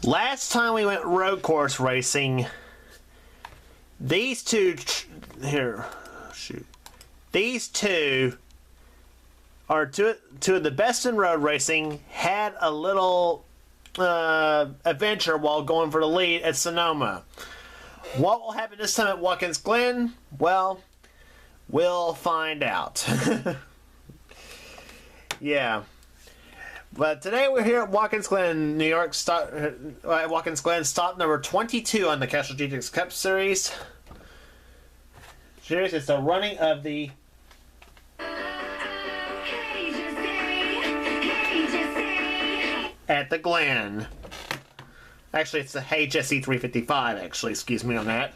Last time we went road course racing, these two these two are two of the best in road racing. Had a little adventure while going for the lead at Sonoma. What will happen this time at Watkins Glen? Well, we'll find out. Yeah. But today we're here at Watkins Glen, New York. Watkins Glen, stop number 22 on the Castrol GTX Cup Series. It's the running of the at the Glen. Actually, it's the Hey Jessie 355. Actually, excuse me on that.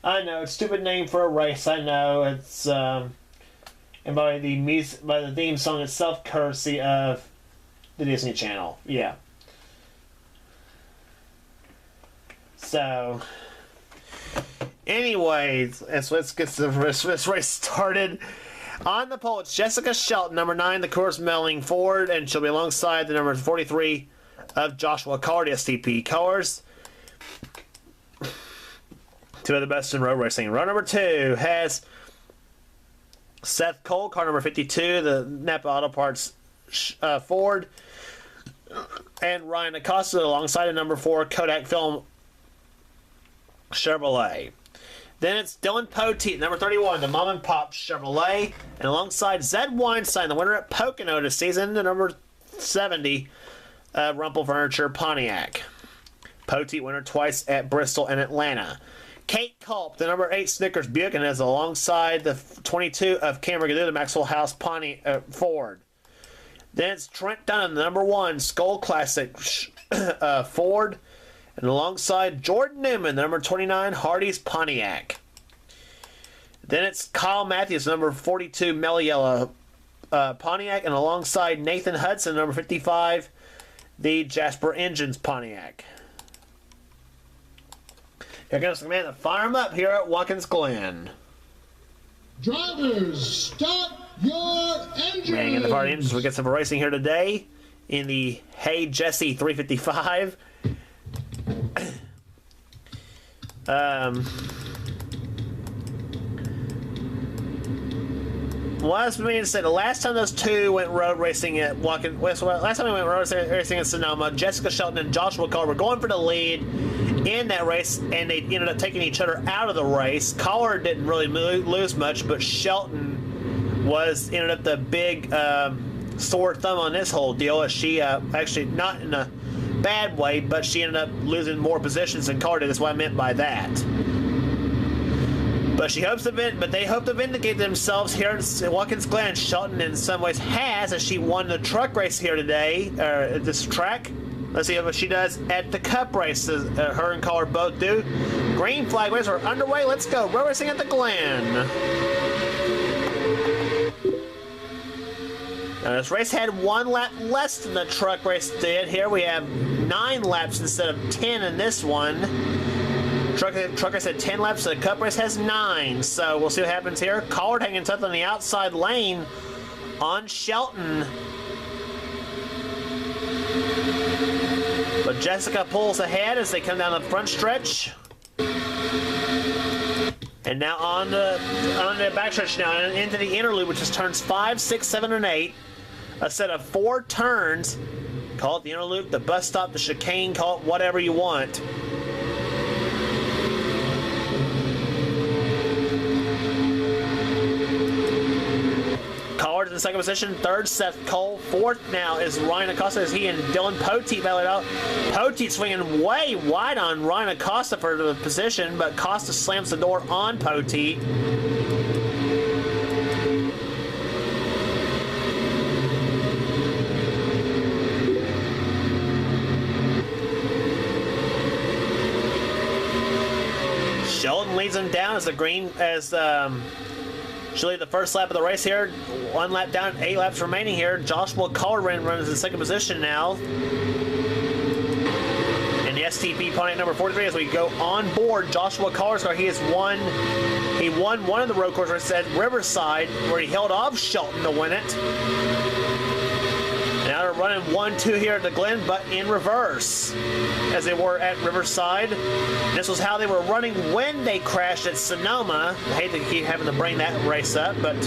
I know, it's a stupid name for a race. I know it's and by the theme song itself, courtesy of the Disney Channel. Yeah. So, anyways, let's get this race started. On the pole, it's Jessica Shelton, number 9, the course Melling Ford, and she'll be alongside the number 43 of Joshua Card, STP cars. Two of the best in road racing. Row number 2 has Seth Cole, car number 52, the Napa Auto Parts Ford, and Ryan Acosta alongside the number 4 Kodak Film Chevrolet. Then it's Dylan Poteet, number 31, the Mom and Pop Chevrolet, and alongside Zed Weinstein, the winner at Pocono this season, the number 70 Rumpel Furniture Pontiac. Poteet winner twice at Bristol and Atlanta. Kate Culp, the number 8 Snickers Buick, and is alongside the 22 of Cameron Gadu, the Maxwell House Ford. Then it's Trent Dunham, the number 1 Skull Classic Ford, and alongside Jordan Newman, the number 29 Hardee's Pontiac. Then it's Kyle Matthews, number 42 Mellow Yellow Pontiac, and alongside Nathan Hudson, number 55, the Jasper Engines Pontiac. Here comes the man to fire him up here at Watkins Glen. Drivers, start your engines! Manning in the fire engines. We get some racing here today in the Hey Jessie 355. Well, as we said, the last time those two last time we went road racing in Sonoma, Jessica Shelton and Joshua Collar were going for the lead in that race, and they ended up taking each other out of the race. Collar didn't really lose much, but Shelton ended up the big sore thumb on this whole deal, as she actually, not in a bad way, but she ended up losing more positions than Collar did. That's what I meant by that. But they hope to vindicate themselves here at Watkins Glen. Shelton, in some ways, has, as she won the truck race here today, at this track. Let's see what she does at the Cup race. Her and Collar both do. Green flag race are underway. Let's go. Road racing at the Glen. Now, this race had 1 lap less than the truck race did. Here we have 9 laps instead of 10 in this one. Truck race had 10 laps, so the Cup race has 9. So we'll see what happens here. Collard hanging tough on the outside lane on Shelton. But Jessica pulls ahead as they come down the front stretch. And now on the backstretch now, and into the inner loop, which is turns 5, 6, 7, and 8. A set of 4 turns. Call it the inner loop, the bus stop, the chicane, call it whatever you want. Collard in the second position, third Seth Cole, fourth now is Ryan Acosta as he and Dylan Poteet battle it out. Poteet swinging way wide on Ryan Acosta for the position, but Costa slams the door on Poteet. Sheldon leads him down as she'll lead the first lap of the race here. 1 lap down, 8 laps remaining here. Joshua Collar runs in second position now. And the STP Pontiac number 43 as we go on board Joshua Collar's car. He won one of the road course races at Riverside, where he held off Shelton to win it. Now They're running 1-2 here at the Glen, but in reverse, as they were at Riverside. This was how they were running when they crashed at Sonoma. I hate to keep having to bring that race up, but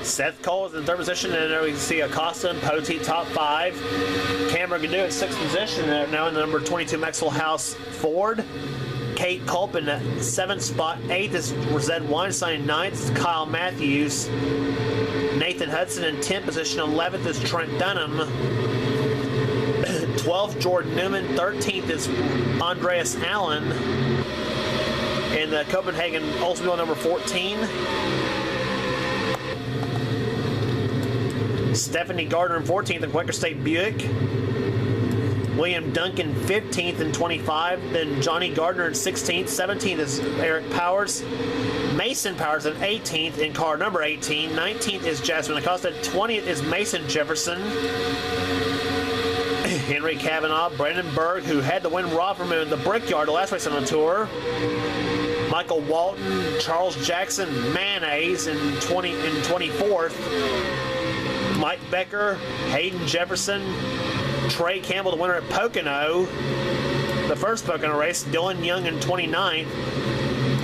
Seth Cole is in third position, and there we can see Acosta and Poteet top 5. Cameron Gadu at sixth position, now in the number 22 Maxwell House Ford. Kate Culp in the 7th spot. 8th is Zed Weinstein. 9th is Kyle Matthews. Nathan Hudson in 10th position. 11th is Trent Dunham. 12th, Jordan Newman. 13th is Andreas Allen. In the Copenhagen Oldsmobile number 14. Stephanie Gardner in 14th in Quaker State Buick. William Duncan 15th in 25. Then Johnny Gardner in 16th. 17th is Eric Powers. Mason Powers in 18th in car number 18. 19th is Jasmine Acosta. 20th is Mason Jefferson. Henry Kavanaugh. Brandon Berg, who had to win Rob from in the Brickyard the last race on the tour. Michael Walton. Charles Jackson Mayonnaise in 24th. Mike Becker, Hayden Jefferson, Trey Campbell, the winner at Pocono, the first Pocono race, Dylan Young in 29th,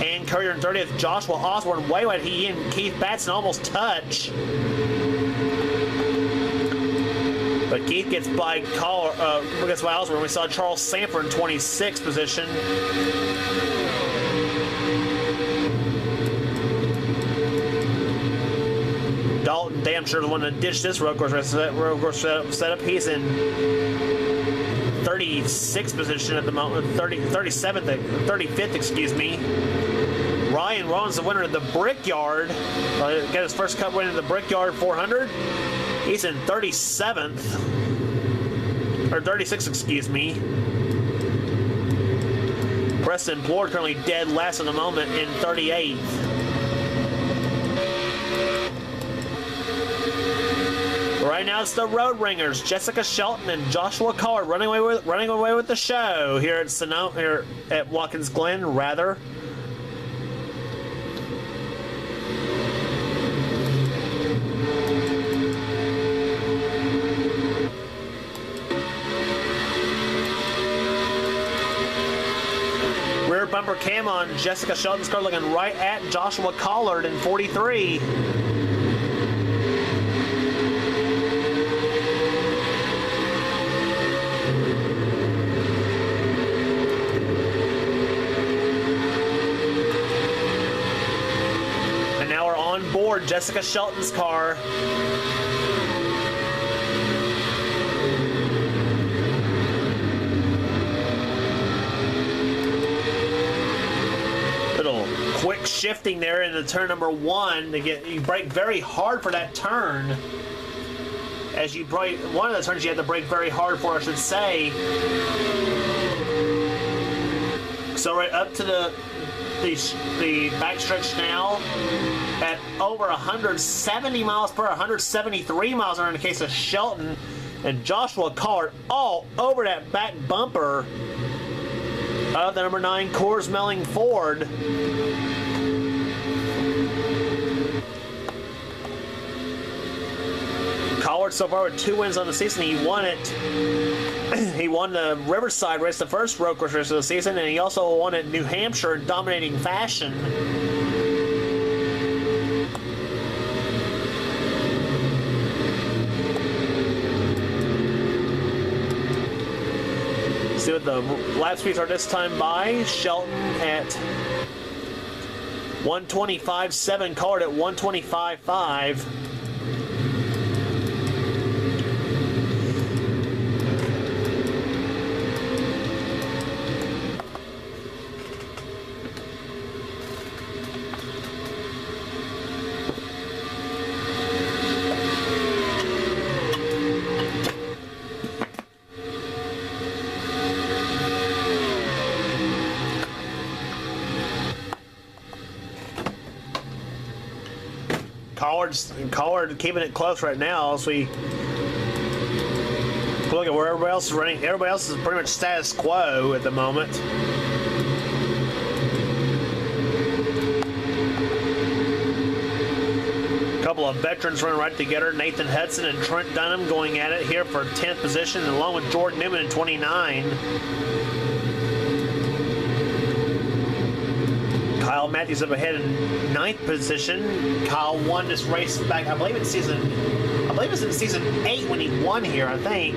and Courier in 30th, Joshua Osborne, way wide. He and Keith Batson almost touch. But Keith gets by Osborne. We saw Charles Sanford in 26th position. Dalton damn sure the one that ditched this road course setup. He's in 36th position at the moment, 35th, excuse me. Ryan Rollins, the winner of the Brickyard, got his first Cup win in the Brickyard 400. He's in 37th, or 36th, excuse me. Preston Plord currently dead last in the moment in 38th. Right now it's the Road Ringers, Jessica Shelton and Joshua Collard running away with the show here at Watkins Glen, rather. Rear bumper cam on Jessica Shelton's car, looking right at Joshua Collard in 43. Board Jessica Shelton's car. Little quick shifting there into turn number 1 to you brake very hard for that turn. As you brake, one of the turns you had to brake very hard for, I should say. So right up to the backstretch now at over 170 miles per hour, 173 miles per hour in the case of Shelton, and Joshua Collard all over that back bumper of the number 9 Coors Melling Ford. Collard so far with 2 wins on the season. He won the Riverside race, the first road course race of the season, and he also won at New Hampshire in dominating fashion. See what the lap speeds are this time by. Shelton at 125.7, Collard at 125.5. Collard keeping it close right now as we Look at where everybody else is running. Everybody else is pretty much status quo at the moment. A couple of veterans running right together. Nathan Hudson and Trent Dunham going at it here for 10th position, along with Jordan Newman in 29. Kyle Matthews up ahead in 9th position. Kyle won this race back, I believe it's in season 8 when he won here, I think.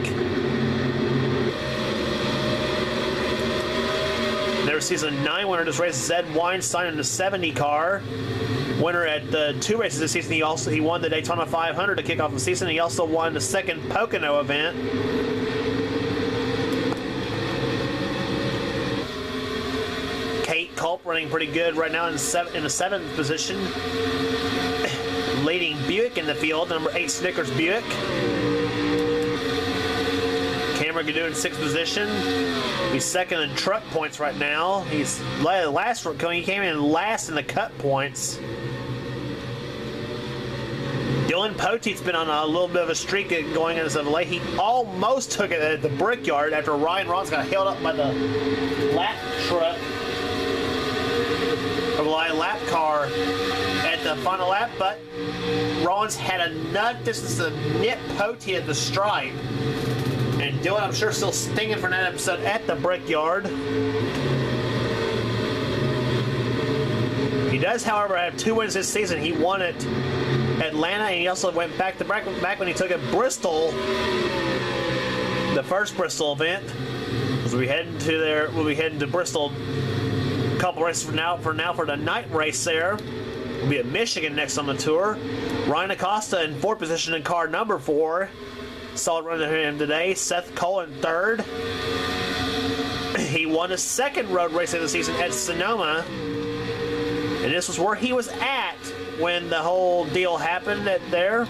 There's season 9 winner of this race, Zed Weinstein in the 70 car. Winner at the 2 races this season. He won the Daytona 500 to kick off the season. He also won the second Pocono event. Kate Culp running pretty good right now in the 7th position. Leading Buick in the field, number 8 Snickers Buick. Cameron Gadoo in 6th position. He's second in truck points right now. He's last. He came in last in the cut points. Dylan Poteet's been on a little bit of a streak going into the late. He almost took it at the Brickyard after Ryan Rollins got held up by the lap truck. Or the lap car at the final lap, but Rollins had enough distance to nip Poteet at the stripe. And Dylan, I'm sure, still stinging for that episode at the Brickyard. He does, however, have 2 wins this season. He won at Atlanta, and he also went back when he took at Bristol, the first Bristol event. We'll be heading to Bristol a couple races for the night race there. We'll be at Michigan next on the tour. Ryan Acosta in 4th position in car number 4. Solid run to him today. Seth Cole in 3rd. He won his 2nd road race of the season at Sonoma. And this was where he was at when the whole deal happened there.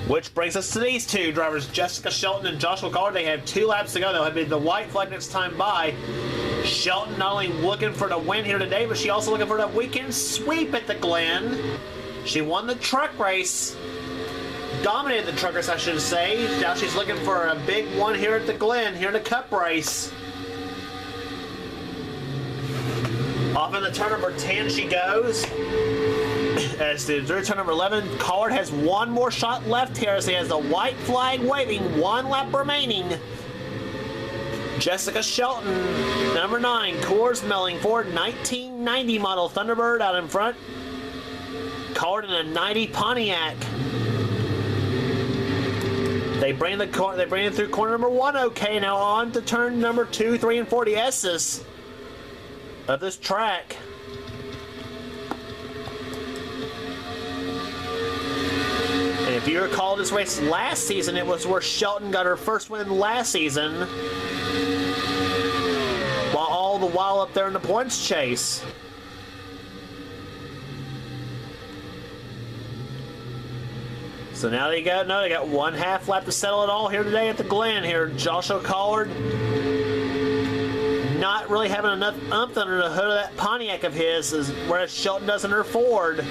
Which brings us to these 2 drivers, Jessica Shelton and Joshua Collard. They have 2 laps to go. They'll have the white flag next time by. Shelton not only looking for the win here today, but she also looking for the weekend sweep at the Glen. She won the truck race. Dominated the truck race, I should say. Now she's looking for a big one here at the Glen, here in the Cup race. Off in the turn number 10 she goes. As the turn number 11, Collard has one more shot left here as he has the white flag waving, 1 lap remaining. Jessica Shelton, number 9, Coors Melling Ford 1990 model Thunderbird out in front. Collard in a 90 Pontiac. They bring it through corner number 1. Okay, now on to turn number 2, 3, and 4, the S's of this track. And if you recall this race last season, it was where Shelton got her first win last season, while all the while up there in the points chase. So now they got 1/2 lap to settle it all here today at the Glen. Here, Joshua Collard not really having enough oomph under the hood of that Pontiac of his, whereas Shelton does in her Ford.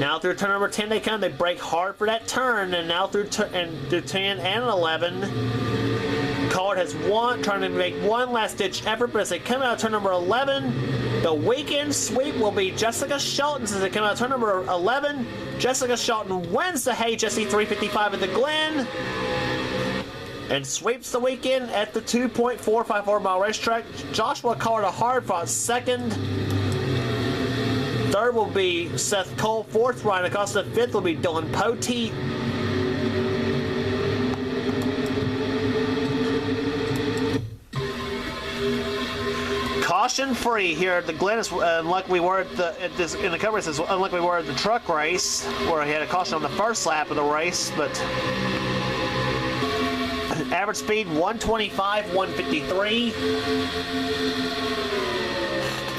Now through turn number 10 they come. They brake hard for that turn, and now through 10 and 11, Collard has trying to make one last ditch effort, but as they come out of turn number 11, the weekend sweep will be Jessica Shelton's as they come out of turn number 11. Jessica Shelton wins the Hey Jessie 355 at the Glen and sweeps the weekend at the 2.454 mile racetrack. Joshua Collard a hard-fought 2nd. 3rd will be Seth Cole. 4th, Ryan Acosta. 5th will be Dylan Poteet. Caution free here at the Glen, unlike we were in the cover race, unlike we were at the truck race, where he had a caution on the first lap of the race. But average speed 125, 153.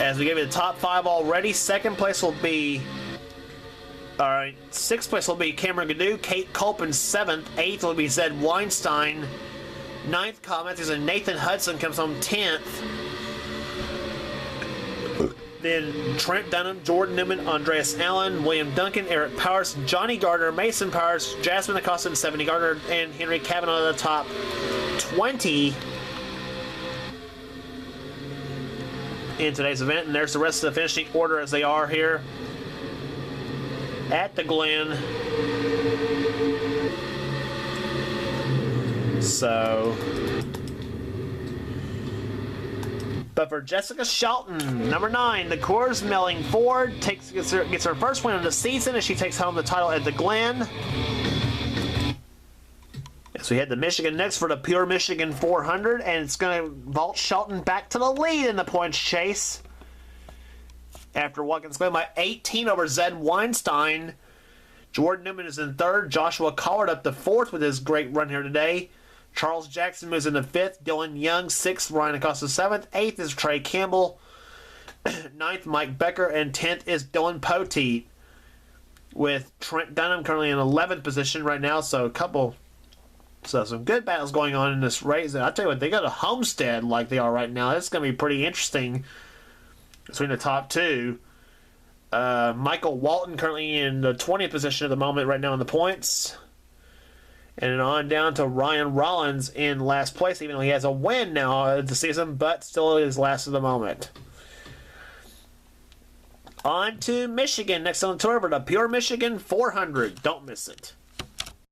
As we gave you the top 5 already, 2nd place will be. All right, 6th place will be Cameron Gadoo, Kate Culp in 7th. 8th will be Zed Weinstein. 9th, Kyle Matthews and Nathan Hudson comes home 10th. Then Trent Dunham, Jordan Newman, Andreas Allen, William Duncan, Eric Powers, Johnny Gardner, Mason Powers, Jasmine Acosta, and 70 Gardner, and Henry Cavanaugh at the top 20 in today's event. And there's the rest of the finishing order as they are here at the Glen. So, but for Jessica Shelton, number 9, the Coors Milling Ford gets her first win of the season as she takes home the title at the Glen. So we head to Michigan next for the Pure Michigan 400, and it's going to vault Shelton back to the lead in the points chase after Watkins going by 18 over Zed Weinstein. Jordan Newman is in third. Joshua Collard up to fourth with his great run here today. Charles Jackson moves into fifth. Dylan Young, sixth. Ryan Acosta, seventh. Eighth is Trey Campbell. Ninth, Mike Becker. And 10th is Dylan Poteet, with Trent Dunham currently in 11th position right now. So some good battles going on in this race. And I'll tell you what, they go to Homestead like they are right now. It's going to be pretty interesting between the top two. Michael Walton currently in the 20th position at the moment right now in the points. And then on down to Ryan Rollins in last place, even though he has a win now this season, but still is last at the moment. On to Michigan next on the tour for the Pure Michigan 400. Don't miss it.